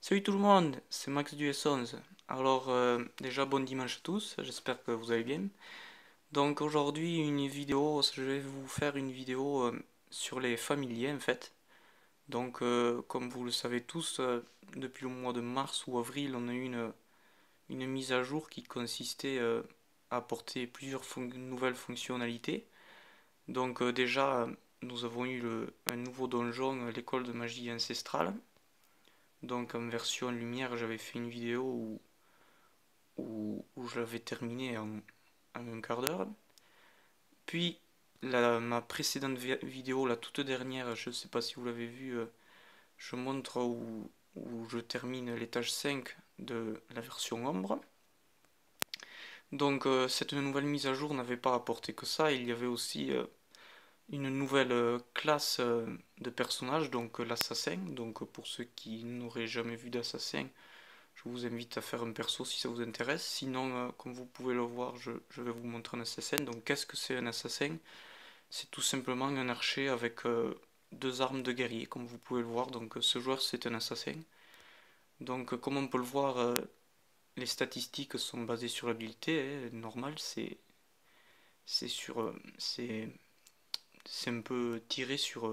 Salut tout le monde, c'est Max du S11. Alors déjà bon dimanche à tous, j'espère que vous allez bien. Donc aujourd'hui une vidéo, je vais vous faire une vidéo sur les familiers en fait. Donc comme vous le savez tous, depuis le mois de mars ou avril on a eu une mise à jour qui consistait à apporter plusieurs nouvelles fonctionnalités. Donc déjà nous avons eu un nouveau donjon, l'école de magie ancestrale. Donc en version lumière j'avais fait une vidéo où je l'avais terminé en un quart d'heure. Puis ma précédente vidéo, la toute dernière, je ne sais pas si vous l'avez vue, je montre où je termine l'étage 5 de la version ombre. Donc cette nouvelle mise à jour n'avait pas apporté que ça, il y avait aussi une nouvelle classe de personnages, donc l'assassin. Donc pour ceux qui n'auraient jamais vu d'assassin, je vous invite à faire un perso si ça vous intéresse. Sinon, comme vous pouvez le voir, je vais vous montrer un assassin. Donc, qu'est-ce que c'est un assassin? C'est tout simplement un archer avec deux armes de guerrier, comme vous pouvez le voir. Donc, ce joueur, c'est un assassin. Donc, comme on peut le voir, les statistiques sont basées sur l'habilité. Normal, c'est sur, c'est un peu tiré sur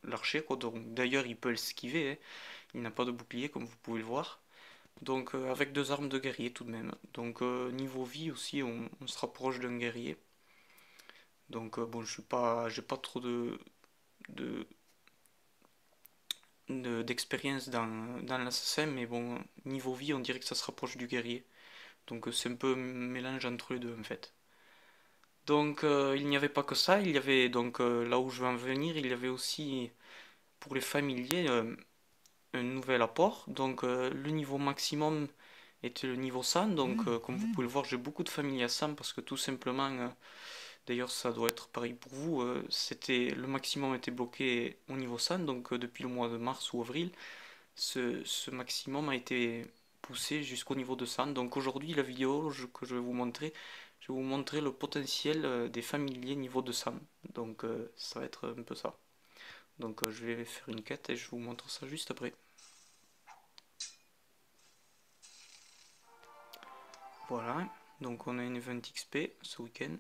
l'archer, quoi. Donc, d'ailleurs, il peut l'esquiver. Il n'a pas de bouclier, comme vous pouvez le voir. Donc avec deux armes de guerrier tout de même. Donc niveau vie aussi, on se rapproche d'un guerrier. Donc bon, j'ai pas trop de- d'expérience dans l'assassin, mais bon, niveau vie, on dirait que ça se rapproche du guerrier. Donc c'est un peu un mélange entre les deux en fait. Donc il n'y avait pas que ça, il y avait donc là où je vais en venir, il y avait aussi pour les familiers un nouvel apport. Donc le niveau maximum était le niveau 100. Donc comme vous pouvez le voir, j'ai beaucoup de familiers à 100 parce que tout simplement, d'ailleurs ça doit être pareil pour vous, le maximum était bloqué au niveau 100. Donc depuis le mois de mars ou avril, ce maximum a été poussé jusqu'au niveau de 100. Donc aujourd'hui, la vidéo que je vais vous montrer le potentiel des familiers niveau de 100. Donc ça va être un peu ça. Donc je vais faire une quête et je vous montre ça juste après. Voilà, donc on a une event XP ce week-end.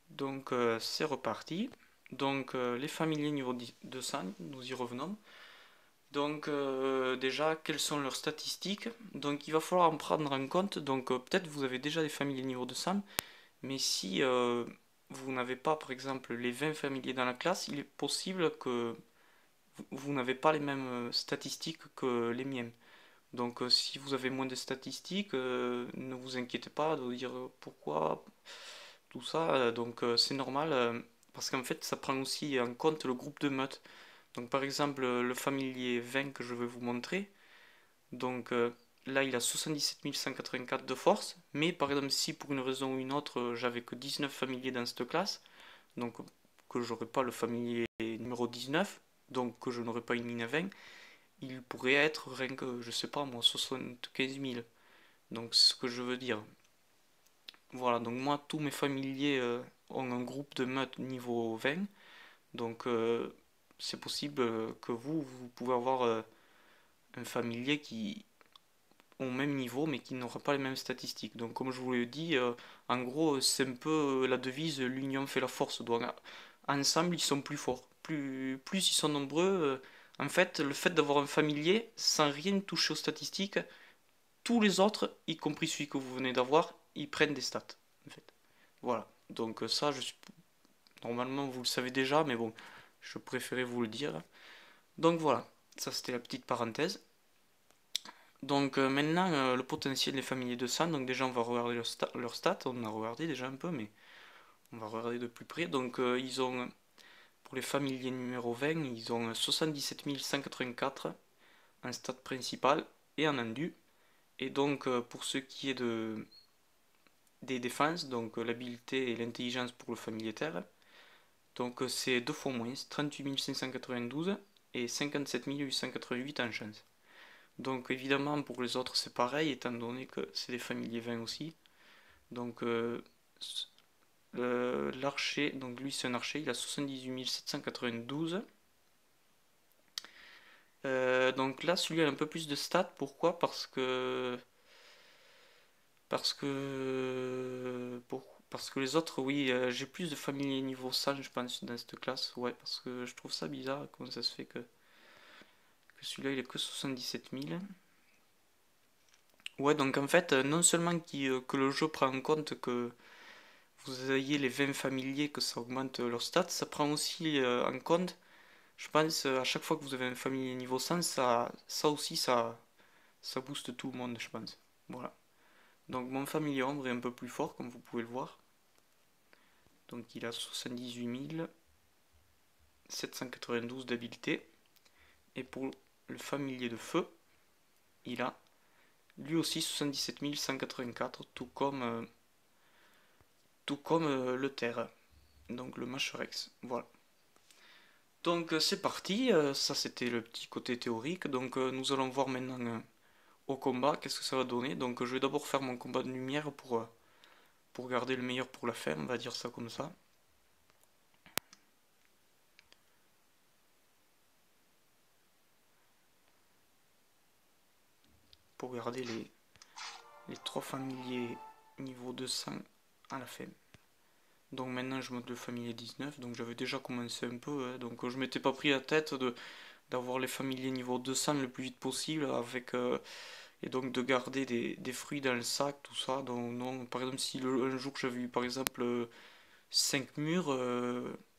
Donc c'est reparti. Donc les familiers niveau 200, nous y revenons. Donc déjà, quelles sont leurs statistiques? Donc il va falloir en prendre en compte. Donc peut-être vous avez déjà des familiers niveau 200, mais si vous n'avez pas par exemple les 20 familiers dans la classe, il est possible que vous n'avez pas les mêmes statistiques que les miens. Donc si vous avez moins de statistiques, ne vous inquiétez pas de dire pourquoi tout ça. Donc c'est normal parce qu'en fait ça prend aussi en compte le groupe de meute. Donc par exemple le familier 20 que je vais vous montrer. Donc là il a 77 184 de force. Mais par exemple si pour une raison ou une autre j'avais que 19 familiers dans cette classe. Donc que j'aurais pas le familier numéro 19. Donc que je n'aurais pas une mine à 20, il pourrait être rien que, je sais pas moi, 75 000. Donc c'est ce que je veux dire. Voilà, donc moi, tous mes familiers ont un groupe de meute niveau 20. Donc c'est possible que vous pouvez avoir un familier qui au même niveau mais qui n'aura pas les mêmes statistiques. Donc comme je vous l'ai dit, en gros, c'est un peu la devise l'union fait la force. Donc ensemble, ils sont plus forts. Plus ils sont nombreux, en fait, le fait d'avoir un familier sans rien toucher aux statistiques, tous les autres, y compris celui que vous venez d'avoir, ils prennent des stats. En fait. Voilà. Donc ça, normalement, vous le savez déjà, mais bon, je préférais vous le dire. Donc voilà, ça c'était la petite parenthèse. Donc maintenant, le potentiel des familiers de sang. Donc déjà, on va regarder leurs stats. On a regardé déjà un peu, mais on va regarder de plus près. Donc ils ont, pour les familiers numéro 20, ils ont 77 184 en stat principal et en endu. Et donc pour ce qui est des défenses, donc l'habileté et l'intelligence pour le familier terre, donc c'est deux fois moins, 38 592 et 57 888 en chance. Donc évidemment pour les autres c'est pareil étant donné que c'est des familiers 20 aussi. Donc l'archer, donc lui c'est un archer, il a 78 792. Donc là, celui-là a un peu plus de stats. Pourquoi? Parce que les autres, oui, j'ai plus de familiers niveau 100, je pense, dans cette classe. Ouais, parce que je trouve ça bizarre. Comment ça se fait que celui-là, il est que 77 000. Ouais, donc en fait, non seulement que le jeu prend en compte que vous ayez les 20 familiers, que ça augmente leurs stats, ça prend aussi en compte, je pense, à chaque fois que vous avez un familier niveau 100, ça aussi, ça booste tout le monde, je pense. Voilà. Donc mon familier ombre est un peu plus fort, comme vous pouvez le voir. Donc il a 78 792 d'habileté. Et pour le familier de feu, il a lui aussi 77 184, tout comme le terre. Donc le Macherex. Voilà. Donc c'est parti, ça c'était le petit côté théorique. Donc nous allons voir maintenant au combat, qu'est-ce que ça va donner. Donc je vais d'abord faire mon combat de lumière pour garder le meilleur pour la fin, on va dire ça comme ça. Pour garder les trois familiers niveau 200 à la fin. Donc maintenant je monte le familier 19, donc j'avais déjà commencé un peu, hein, donc je m'étais pas pris la tête d'avoir les familiers niveau 200 le plus vite possible et donc de garder des fruits dans le sac, tout ça. Donc non, par exemple si un jour j'avais eu par exemple 5 murs,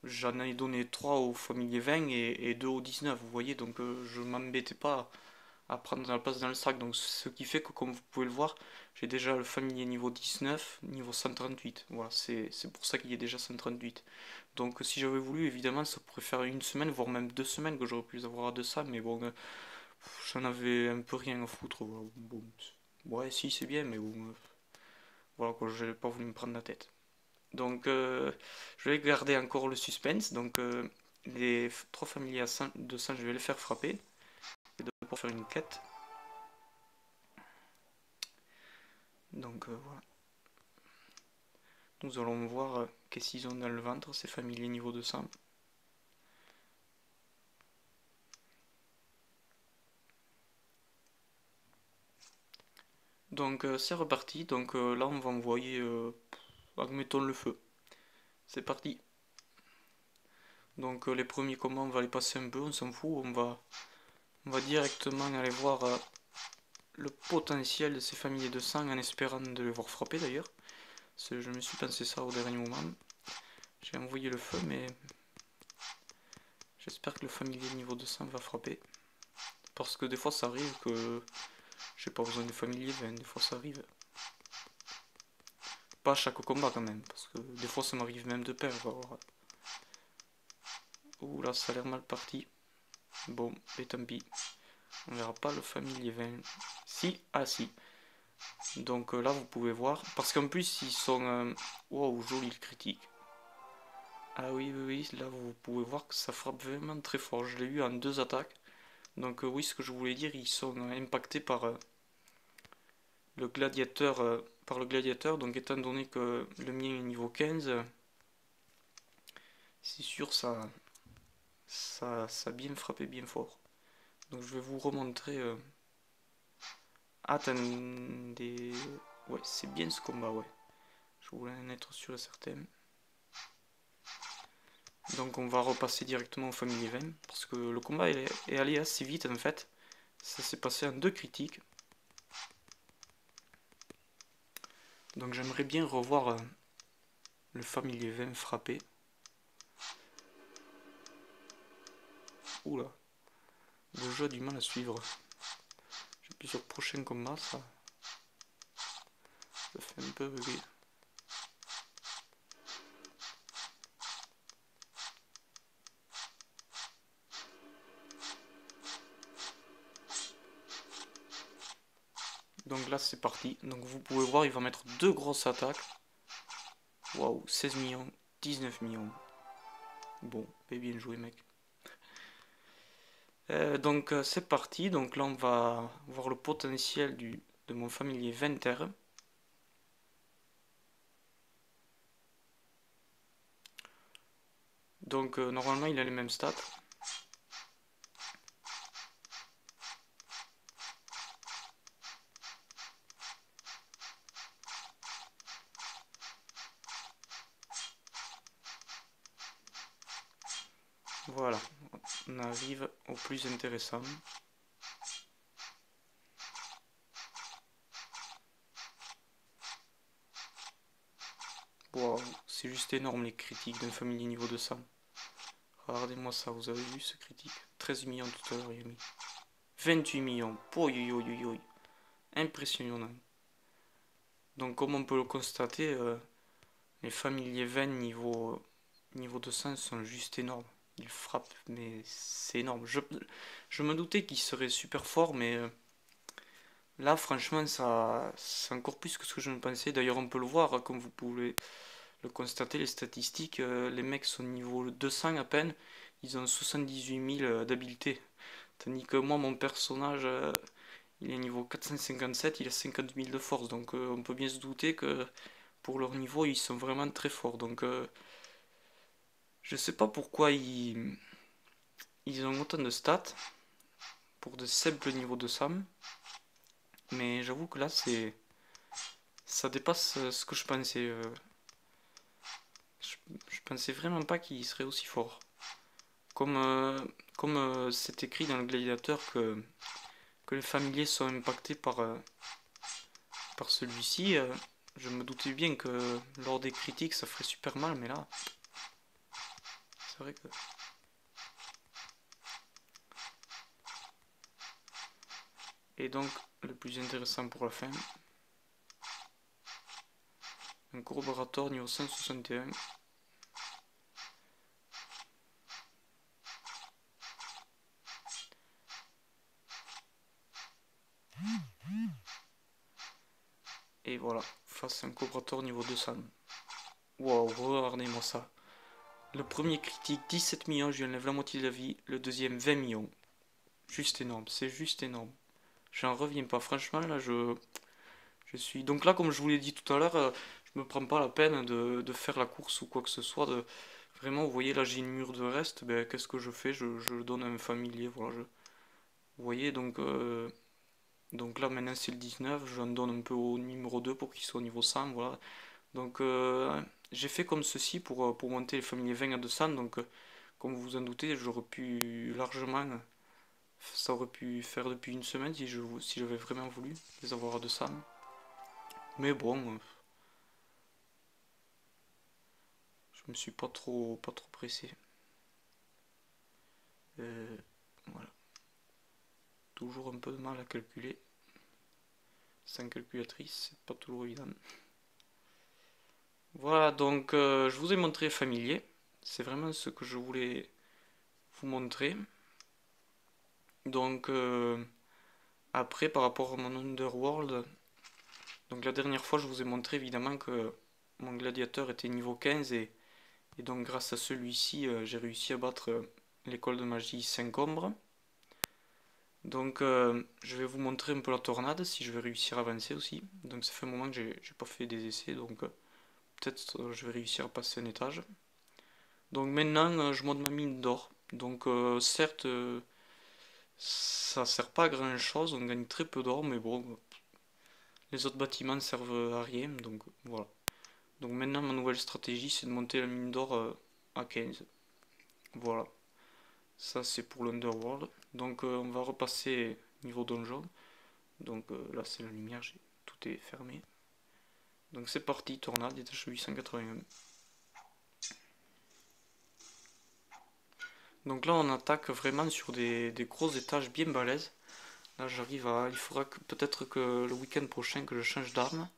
j'en ai donné 3 au familier 20 et 2 au 19, vous voyez, donc je m'embêtais pas à prendre de la place dans le sac. Donc ce qui fait que comme vous pouvez le voir, j'ai déjà le familier niveau 19, niveau 138. Voilà, c'est pour ça qu'il y a déjà 138. Donc si j'avais voulu, évidemment, ça pourrait faire une semaine, voire même 2 semaines que j'aurais pu avoir de ça, mais bon, j'en avais un peu rien à foutre. Voilà. Bon, ouais, si, c'est bien, mais bon, voilà quoi, j'ai pas voulu me prendre la tête. Donc je vais garder encore le suspense. Donc les trois familiers à 100, 200, je vais les faire frapper. Et pour faire une quête. Donc voilà. Nous allons voir qu'est-ce qu'ils ont dans le ventre, ces familiers niveau 200. Donc c'est reparti. Donc là on va envoyer, admettons le feu. C'est parti. Donc les premiers combats on va les passer un peu, on s'en fout. On va directement aller voir le potentiel de ces familiers de sang en espérant de les voir frapper d'ailleurs. Je me suis pensé ça au dernier moment. J'ai envoyé le feu mais j'espère que le familier niveau 200 va frapper. Parce que des fois ça arrive que j'ai pas besoin de familier 20, des fois ça arrive. Pas à chaque combat quand même, parce que des fois ça m'arrive même de perdre. Ouh là ça a l'air mal parti. Bon, et tant pis. On verra pas le familier 20. Si, ah si. Donc là vous pouvez voir, parce qu'en plus ils sont... wow, joli le critique. Ah oui, oui, oui, là vous pouvez voir que ça frappe vraiment très fort. Je l'ai eu en 2 attaques. Donc oui, ce que je voulais dire, ils sont impactés par le gladiateur, donc étant donné que le mien est niveau 15, c'est sûr ça a bien frappé bien fort. Donc je vais vous remontrer. Attendez. Ouais, c'est bien ce combat, ouais. Je voulais en être sûr et certain. Donc on va repasser directement au familier 20, parce que le combat est allé assez vite en fait. Ça s'est passé en 2 critiques. Donc j'aimerais bien revoir le familier 20 frappé. Oula, le jeu a du mal à suivre. J'appuie sur prochain combat, ça fait un peu bugger. Donc là c'est parti. Donc vous pouvez voir, il va mettre 2 grosses attaques. Waouh, 16 millions, 19 millions. Bon, bien joué mec. Donc c'est parti. Donc là on va voir le potentiel de mon familier 20R. Donc normalement il a les mêmes stats. Voilà, on arrive au plus intéressant. Wow, c'est juste énorme les critiques d'un familier niveau 200. Regardez-moi ça, vous avez vu ce critique? 13 millions tout à l'heure, il a mis. 28 millions. Impressionnant. Donc comme on peut le constater, les familiers 20 niveau 200 sont juste énormes. Ils frappent, mais c'est énorme. Je me doutais qu'ils seraient super forts, mais là franchement ça c'est encore plus que ce que je ne pensais. D'ailleurs on peut le voir, comme vous pouvez le constater, les statistiques, les mecs sont niveau 200 à peine, ils ont 78 000 d'habileté. Tandis que moi, mon personnage, il est niveau 457, il a 50 000 de force. Donc on peut bien se douter que pour leur niveau, ils sont vraiment très forts. Donc je sais pas pourquoi ils ont autant de stats pour de simples niveaux de Sam. Mais j'avoue que là, ça dépasse ce que je pensais. Je pensais vraiment pas qu'ils seraient aussi forts. Comme c'est écrit dans le gladiateur que les familiers sont impactés par celui-ci, je me doutais bien que lors des critiques ça ferait super mal, mais là, c'est vrai que... Et donc, le plus intéressant pour la fin, un corroborateur niveau 161. Et voilà, face à un corroborateur niveau 200. Waouh, regardez-moi ça. Le premier critique, 17 millions, je lui enlève la moitié de la vie. Le deuxième, 20 millions. Juste énorme, c'est juste énorme. J'en reviens pas, franchement, là, je suis... Donc là, comme je vous l'ai dit tout à l'heure, je me prends pas la peine de faire la course ou quoi que ce soit. Vraiment, vous voyez, là, j'ai une mur de reste. Ben, qu'est-ce que je fais? Je le donne à un familier. Voilà, vous voyez, donc là, maintenant, c'est le 19. Je en donne un peu au numéro 2 pour qu'il soit au niveau 100. Voilà. Donc, j'ai fait comme ceci pour monter les familiers 20 à 200. Donc, comme vous vous en doutez, j'aurais pu largement... Ça aurait pu faire depuis une semaine si j'avais vraiment voulu les avoir à 200. Mais bon, je me suis pas trop pressé. Voilà. Toujours un peu de mal à calculer. Sans calculatrice, c'est pas toujours évident. Voilà, donc je vous ai montré familier. C'est vraiment ce que je voulais vous montrer. Donc après, par rapport à mon Underworld, donc la dernière fois, je vous ai montré évidemment que mon gladiateur était niveau 15 et donc grâce à celui-ci, j'ai réussi à battre l'école de magie 5 ombres. Donc je vais vous montrer un peu la tornade, si je vais réussir à avancer aussi. Donc ça fait un moment que j'ai pas fait des essais, donc peut-être je vais réussir à passer un étage. Donc maintenant je monte ma mine d'or. Donc certes ça sert pas à grand chose, on gagne très peu d'or, mais bon, les autres bâtiments ne servent à rien, donc voilà. Donc maintenant ma nouvelle stratégie c'est de monter la mine d'or à 15. Voilà, ça c'est pour l'Underworld. Donc on va repasser niveau donjon. Donc là c'est la lumière, tout est fermé. Donc c'est parti, tornade, étage 881. Donc là on attaque vraiment sur des gros étages bien balèzes. Là j'arrive à... Il faudra peut-être que le week-end prochain que je change d'arme.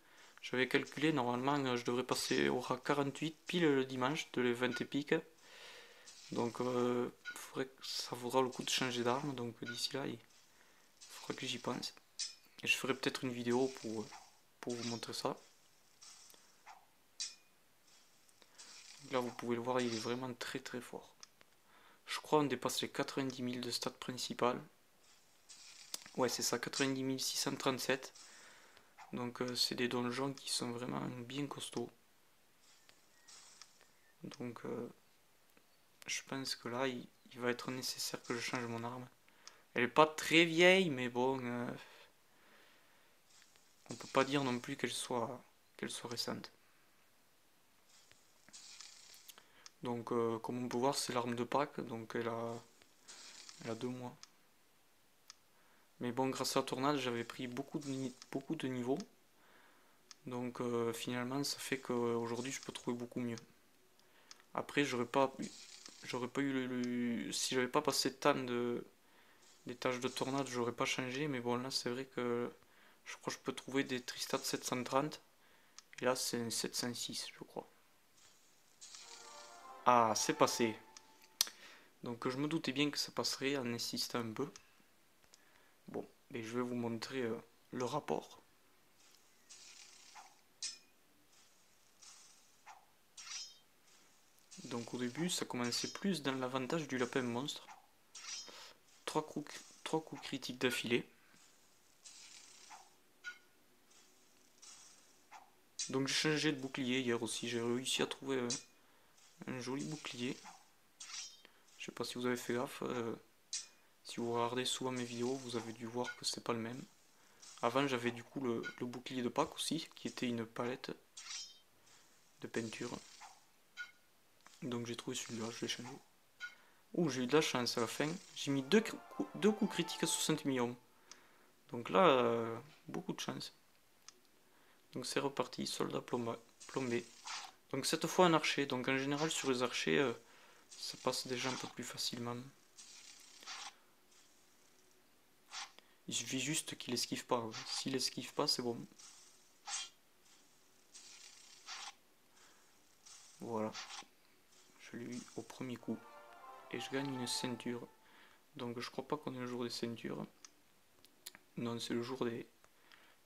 J'avais calculé, normalement je devrais passer au RA 48 pile le dimanche de les 20 épiques. Donc ça vaudra le coup de changer d'arme. Donc d'ici là il faudra que j'y pense. Et je ferai peut-être une vidéo pour vous montrer ça. Donc là vous pouvez le voir, il est vraiment très très fort. Je crois on dépasse les 90 000 de stats principales. Ouais c'est ça, 90 637. Donc c'est des donjons qui sont vraiment bien costauds. Donc je pense que là, il va être nécessaire que je change mon arme. Elle est pas très vieille, mais bon, on peut pas dire non plus qu'elle soit récente. Donc, comme on peut voir, c'est l'arme de Pâques, donc elle a 2 mois. Mais bon, grâce à la tornade, j'avais pris beaucoup de niveaux. Donc, finalement, ça fait qu'aujourd'hui, je peux trouver beaucoup mieux. Après, j'aurais pas eu si j'avais pas passé tant des tâches de tornade, j'aurais pas changé. Mais bon, là, c'est vrai que je crois que je peux trouver des Tristat 730. Et là, c'est un 706, je crois. Ah, c'est passé. Donc, je me doutais bien que ça passerait en insistant un peu. Bon, et je vais vous montrer le rapport. Donc, au début, ça commençait plus dans l'avantage du lapin monstre. 3 coups critiques d'affilée. Donc j'ai changé de bouclier hier aussi, j'ai réussi à trouver un joli bouclier. Je sais pas si vous avez fait gaffe, si vous regardez souvent mes vidéos, vous avez dû voir que c'est pas le même. Avant j'avais du coup le bouclier de Pâques aussi, qui était une palette de peinture. Donc j'ai trouvé celui-là, je l'ai changé. Ouh, j'ai eu de la chance à la fin, j'ai mis deux coups critiques à 60 millions. Donc là, beaucoup de chance. Donc c'est reparti, soldat plombé. Donc cette fois un archer, donc en général sur les archers, ça passe déjà un peu plus facilement. Il suffit juste qu'il esquive pas. S'il esquive pas, c'est bon. Voilà. Je l'ai eu au premier coup. Et je gagne une ceinture. Donc je crois pas qu'on est le jour des ceintures. Non, c'est le jour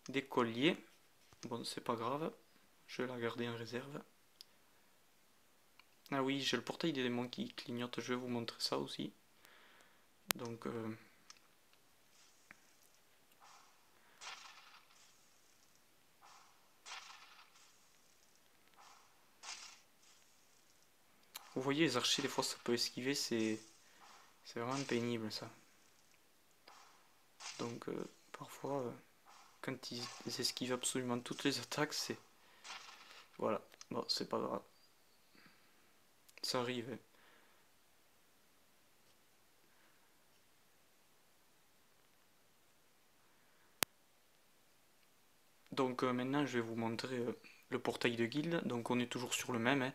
des colliers. Bon, c'est pas grave. Je vais la garder en réserve. Ah oui, j'ai le portail des démons qui clignote. Je vais vous montrer ça aussi. Donc... vous voyez, les archers, des fois, ça peut esquiver. C'est vraiment pénible, ça. Donc, parfois, quand ils esquivent absolument toutes les attaques, c'est... Voilà. Bon, c'est pas grave. Ça arrive. Hein. Donc maintenant je vais vous montrer le portail de guilde. Donc on est toujours sur le même. Hein.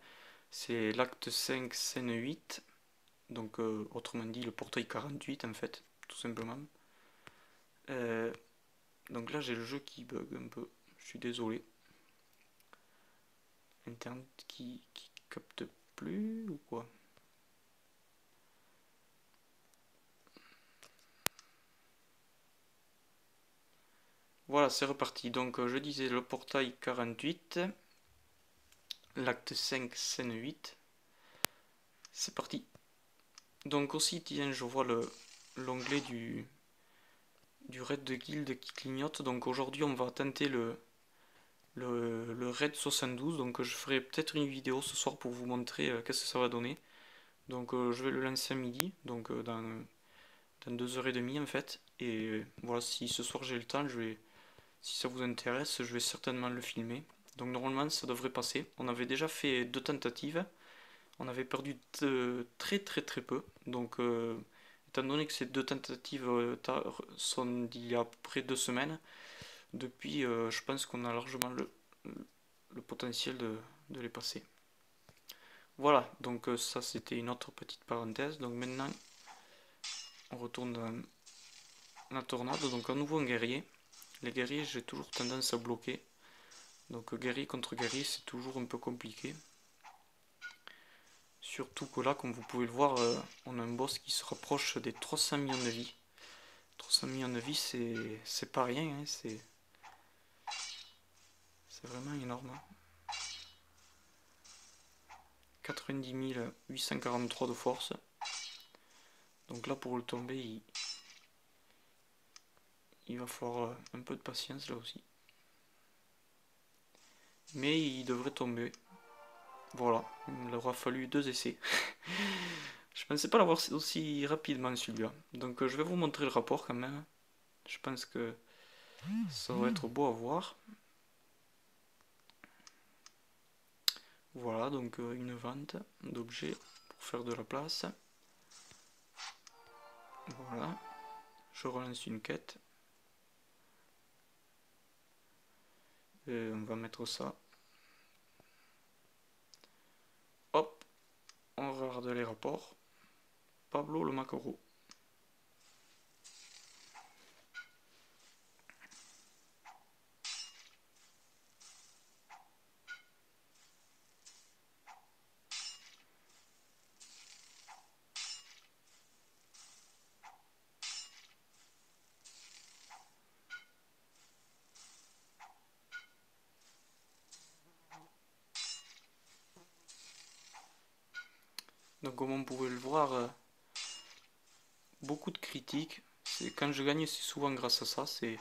C'est l'acte 5, scène 8. Donc autrement dit le portail 48 en fait, tout simplement. Euh, donc là j'ai le jeu qui bug un peu. Je suis désolé. Internet qui capte plus ou quoi? Voilà, c'est reparti. Donc je disais le portail 48. L'acte 5, scène 8. C'est parti. Donc aussi, tiens, je vois l'onglet du raid de guilde qui clignote. Donc aujourd'hui, on va tenter le raid 72. Donc je ferai peut-être une vidéo ce soir pour vous montrer qu'est-ce que ça va donner. Donc je vais le lancer à midi, donc dans 2h30 en fait. Et voilà, si ce soir j'ai le temps, si ça vous intéresse, je vais certainement le filmer. Donc normalement, ça devrait passer. On avait déjà fait 2 tentatives. On avait perdu très très très peu. Donc étant donné que ces 2 tentatives sont d'il y a à peu près 2 semaines, depuis je pense qu'on a largement le potentiel de les passer. Voilà, donc ça c'était une autre petite parenthèse. Donc maintenant on retourne dans la tornade, donc à nouveau un guerrier. Les guerriers j'ai toujours tendance à bloquer. Donc guerrier contre guerrier c'est toujours un peu compliqué. Surtout que là, comme vous pouvez le voir, on a un boss qui se rapproche des 300 millions de vies. 300 millions de vies, c'est pas rien, hein, c'est vraiment énorme. 90 843 de force. Donc là, pour le tomber, il va falloir un peu de patience là aussi. Mais il devrait tomber. Voilà, il aura fallu 2 essais. Je pensais pas l'avoir aussi rapidement celui-là. Donc je vais vous montrer le rapport quand même. Je pense que ça va être beau à voir. Voilà, donc une vente d'objets pour faire de la place. Voilà. Je relance une quête. Et on va mettre ça. Hop. On regarde les rapports. Pablo le Macaro. Donc comme on pouvait le voir, beaucoup de critiques. Quand je gagne, c'est souvent grâce à ça. C'est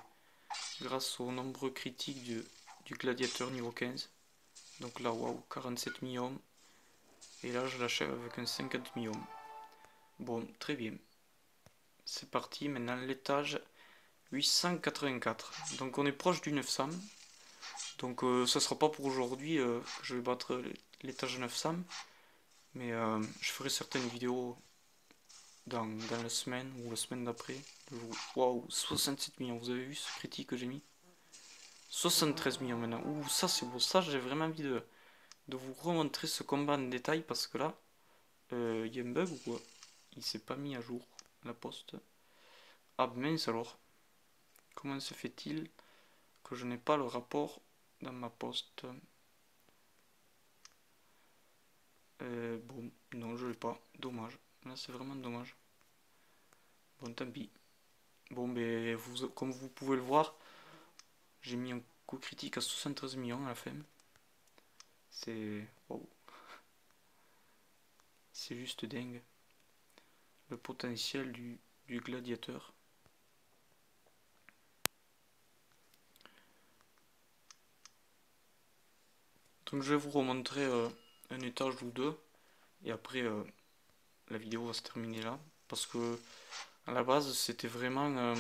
grâce aux nombreux critiques du gladiateur niveau 15. Donc là, waouh, 47 millions. Et là, je l'achève avec un 50 millions. Bon, très bien. C'est parti, maintenant l'étage 884. Donc on est proche du 900. Donc ça sera pas pour aujourd'hui que je vais battre l'étage 900. Mais je ferai certaines vidéos dans la semaine ou la semaine d'après. Waouh, 67 millions, vous avez vu ce critique que j'ai mis? 73 millions maintenant. Ouh, ça c'est beau. Ça, j'ai vraiment envie de vous remontrer ce combat en détail parce que là, il y a un bug ou quoi? Il s'est pas mis à jour, la poste. Ah mince alors. Comment se fait-il que je n'ai pas le rapport dans ma poste? Bon, non, je l'ai pas. Dommage. Là, c'est vraiment dommage. Bon, tant pis. Bon, mais comme vous pouvez le voir, j'ai mis un coup critique à 73 millions à la fin. C'est... Wow. C'est juste dingue. Le potentiel du gladiateur. Donc je vais vous remontrer un étage ou deux. Et après, la vidéo va se terminer là. Parce que à la base, c'était vraiment...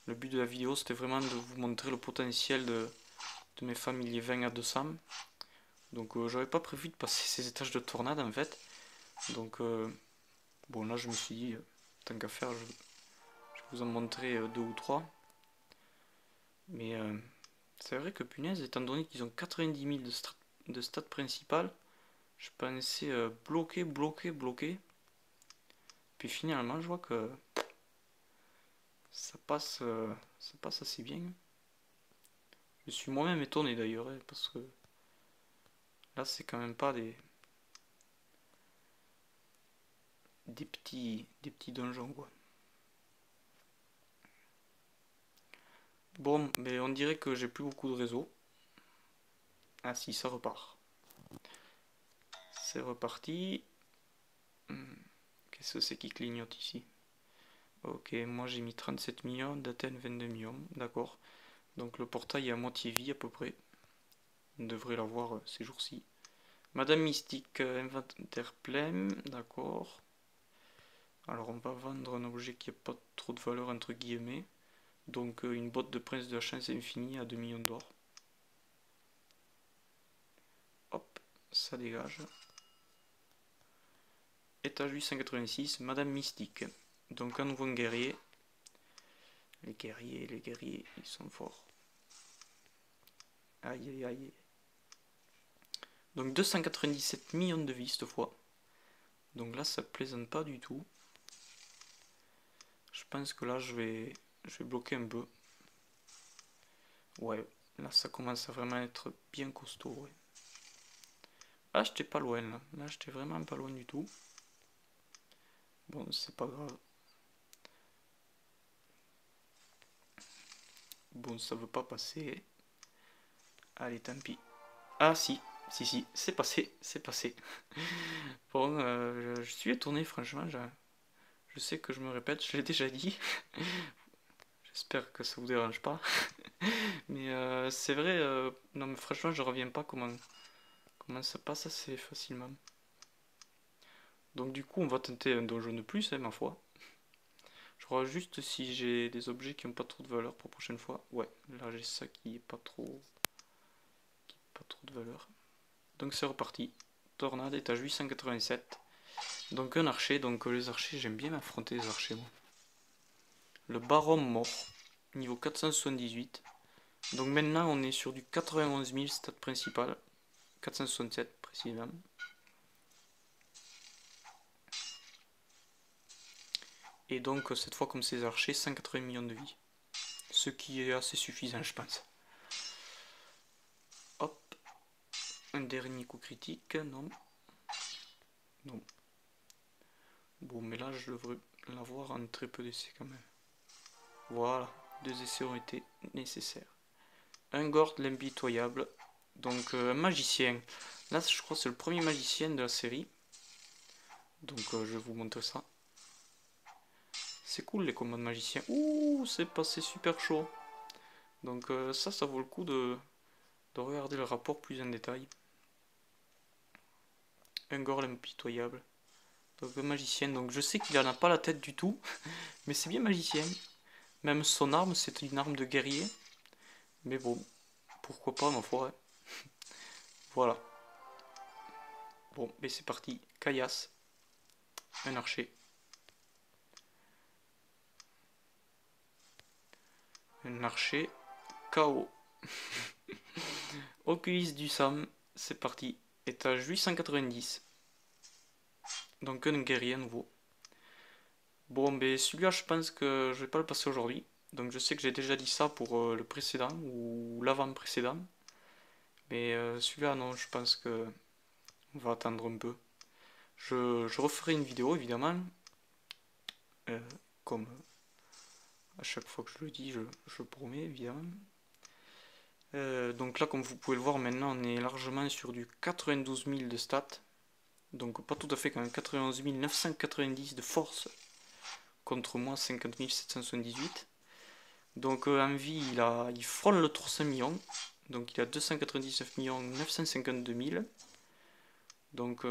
le but de la vidéo, c'était vraiment de vous montrer le potentiel de mes familiers 20 à 200. Donc j'avais pas prévu de passer ces étages de tornade en fait. Donc bon là je me suis dit, tant qu'à faire, je vais vous en montrer deux ou trois. Mais c'est vrai que punaise, étant donné qu'ils ont 90 000 de stats principales, je pensais bloquer. Puis finalement je vois que ça passe assez bien. Je suis moi-même étonné d'ailleurs, hein, parce que là c'est quand même pas des petits donjons quoi. Bon, mais on dirait que j'ai plus beaucoup de réseau. Ah si, ça repart. C'est reparti. Qu'est-ce que c'est qui clignote ici? Ok, moi j'ai mis 37 millions, d'Athènes 22 millions, d'accord. Donc le portail est à moitié vie à peu près. On devrait l'avoir ces jours-ci. Madame Mystique, inventaire plein, d'accord. Alors on va vendre un objet qui n'a pas trop de valeur entre guillemets. Donc une botte de prince de la chance infinie à 2 millions d'or. Hop, ça dégage. Étage 886, Madame Mystique. Donc un nouveau guerrier. Les guerriers, ils sont forts. Aïe aïe aïe. Donc 297 millions de vie cette fois. Donc là ça plaisante pas du tout. Je pense que là je vais bloquer un peu. Ouais, là ça commence à vraiment être bien costaud. Ouais. Ah, j'étais pas loin là. Là j'étais vraiment pas loin du tout. Bon, c'est pas grave. Bon, ça veut pas passer. Allez, tant pis. Ah si, si, c'est passé, c'est passé. Bon, je suis étonné franchement. Je sais que je me répète, je l'ai déjà dit. J'espère que ça vous dérange pas. Mais c'est vrai, non mais franchement je reviens pas comment ça passe assez facilement. Donc du coup, on va tenter un donjon de plus, hein, ma foi. Je regarde juste si j'ai des objets qui n'ont pas trop de valeur pour la prochaine fois. Ouais, là j'ai ça qui est pas trop de valeur. Donc c'est reparti. Tornade, étage 887. Donc un archer, donc les archers, j'aime bien m'affronter les archers moi. Le baron mort, niveau 478. Donc maintenant on est sur du 91 000 stade principal. 467 précisément. Et donc cette fois comme ces archers, 180 millions de vie. Ce qui est assez suffisant je pense. Hop. Un dernier coup critique, non. Non. Bon mais là je devrais l'avoir en très peu d'essais quand même. Voilà, 2 essais ont été nécessaires. Un Gord l'impitoyable. Donc un magicien. Là je crois que c'est le premier magicien de la série. Donc je vais vous montrer ça. C'est cool les combats de magicien. Ouh, c'est passé super chaud. Donc ça vaut le coup de regarder le rapport plus en détail. Un Gord l'impitoyable. Donc un magicien. Donc je sais qu'il en a pas la tête du tout. Mais c'est bien magicien. Même son arme, c'est une arme de guerrier. Mais bon, pourquoi pas ma foi. Voilà. Bon, mais c'est parti. Caillasse. Un archer. Un archer. KO. Oculus du Sam. C'est parti. Étage 890. Donc un guerrier nouveau. Bon, ben celui-là, je pense que je vais pas le passer aujourd'hui. Donc je sais que j'ai déjà dit ça pour le précédent ou l'avant-précédent. Mais celui-là, non, je pense que on va attendre un peu. Je referai une vidéo, évidemment. Comme à chaque fois que je le dis, je promets, évidemment. Donc là, comme vous pouvez le voir, maintenant, on est largement sur du 92 000 de stats. Donc pas tout à fait quand même, 91 990 de force. Contre moi, 50 778. Donc en vie, il frôle le 300 millions. Donc il a 299 952 000. Donc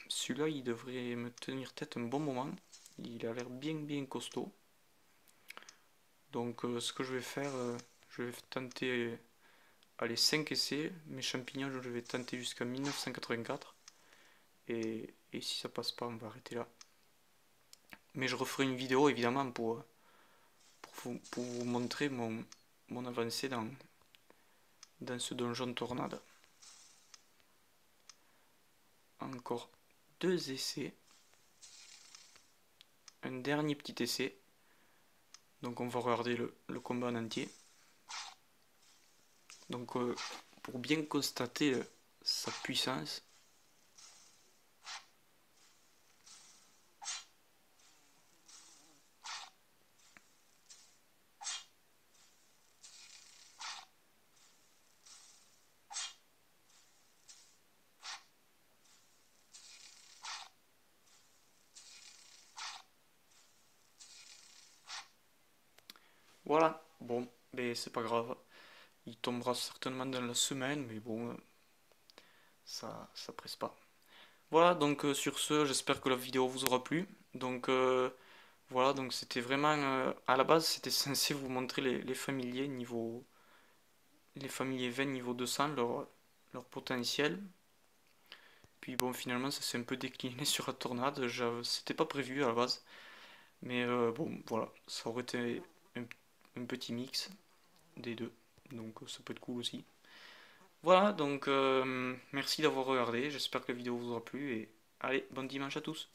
celui-là, il devrait me tenir tête un bon moment. Il a l'air bien costaud. Donc ce que je vais faire, je vais tenter allez, 5 essais. Mes champignons, je vais tenter jusqu'à 1984. Et si ça passe pas, on va arrêter là. Mais je referai une vidéo évidemment pour vous montrer mon avancée dans ce donjon tornade. Encore 2 essais. Un dernier petit essai. Donc on va regarder le combat en entier. Donc pour bien constater sa puissance. Voilà, bon, mais c'est pas grave. Il tombera certainement dans la semaine, mais bon, ça presse pas. Voilà, donc sur ce, j'espère que la vidéo vous aura plu. Donc voilà, donc c'était vraiment, à la base, c'était censé vous montrer les familiers niveau, les familiers 20 niveau 200, leur potentiel. Puis bon, finalement, ça s'est un peu décliné sur la tornade. C'était pas prévu à la base. Mais bon, voilà, ça aurait été un, un petit mix des deux. Donc ça peut être cool aussi. Voilà, donc merci d'avoir regardé. J'espère que la vidéo vous aura plu. Et allez, bon dimanche à tous.